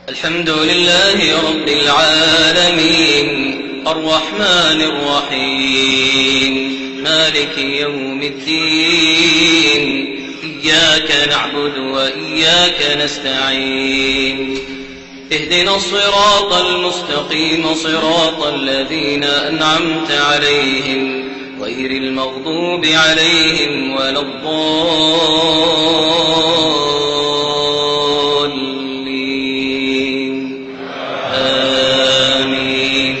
الحمد لله رب العالمين الرحمن الرحيم مالك يوم الدين إياك نعبد وإياك نستعين اهدنا الصراط المستقيم صراط الذين أنعمت عليهم غير المغضوب عليهم ولا الضالين آمين.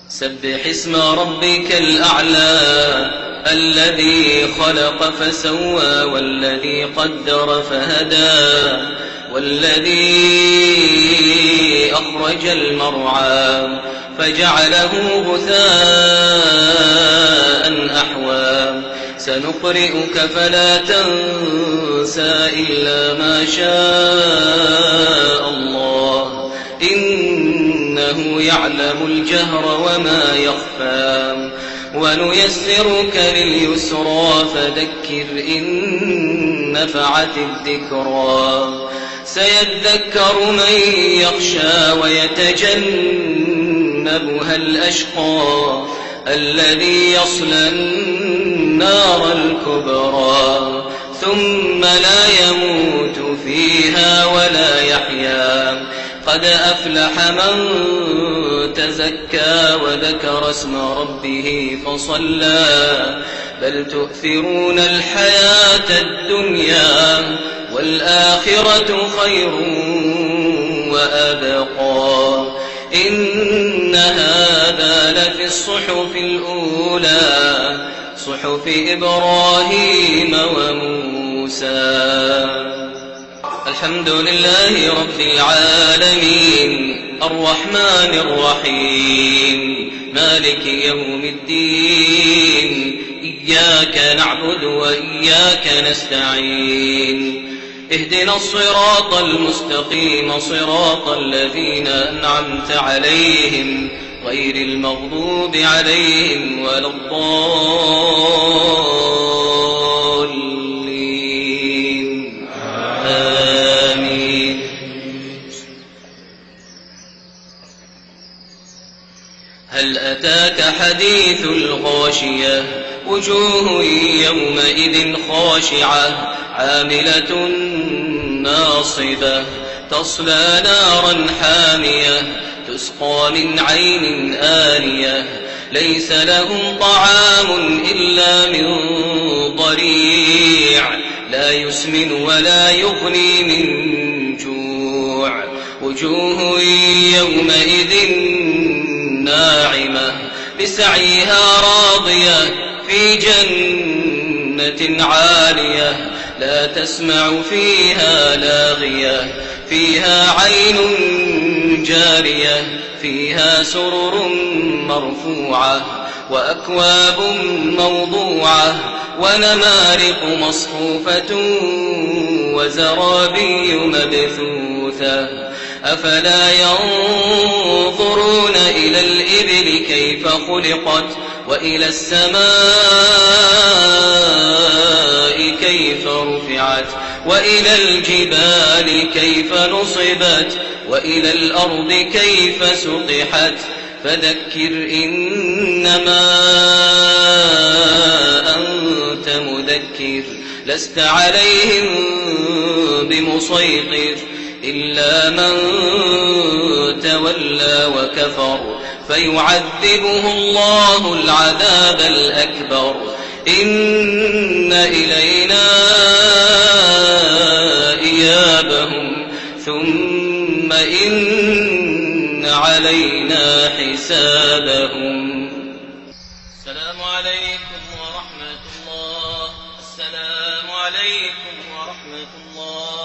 سبح اسم ربك الأعلى الذي خلق فسوى والذي قدر فهدى والذي أخرج المرعى فجعله غثاء أحوى سنقرئك فلا تنسى إلا ما شاء الله إنه يعلم الجهر وما يخفى ونيسرك لليسرى فذكر إن نفعت الذكرى سيذكر من يخشى ويتجنبها الأشقى الذي يصلى النار الكبرى ثم لا يموت فيها ولا يحيا قد أفلح من تزكى وذكر اسم ربه فصلى بل تؤثرون الحياة الدنيا والآخرة خير وأبقى إن هذا لفي الصحف الأولى صحف إبراهيم وموسى. الحمد لله رب العالمين الرحمن الرحيم مالك يوم الدين إياك نعبد وإياك نستعين اهدنا الصراط المستقيم صراط الذين أنعمت عليهم غير المغضوب عليهم ولا الضالين آمين. هل أتاك حديث الغاشية وجوه يومئذ خاشعة عاملة ناصبة تصلى نارا حامية تسقى من عين آنية ليس لهم طعام إلا من ضريع لا يسمن ولا يغني من جوع وجوه يومئذ ناعمة لسعيها راضية في جنة عالية لا تسمع فيها لاغية فيها عين جارية فيها سرر مرفوعة وأكواب موضوعة ونمارق مصفوفة وزرابي مبثوثة أفلا ينظرون إلى الإبل كيف خلقت وإلى السماء كيف رفعت وإلى الجبال كيف نصبت وإلى الأرض كيف سطحت فذكر إنما أنت مذكر لست عليهم بمسيطر إلا من تولى وكفر فيعذبه الله العذاب الأكبر إن إلينا إيابهم ثم إن علينا حسابهم. السلام عليكم ورحمة الله. السلام عليكم ورحمة الله.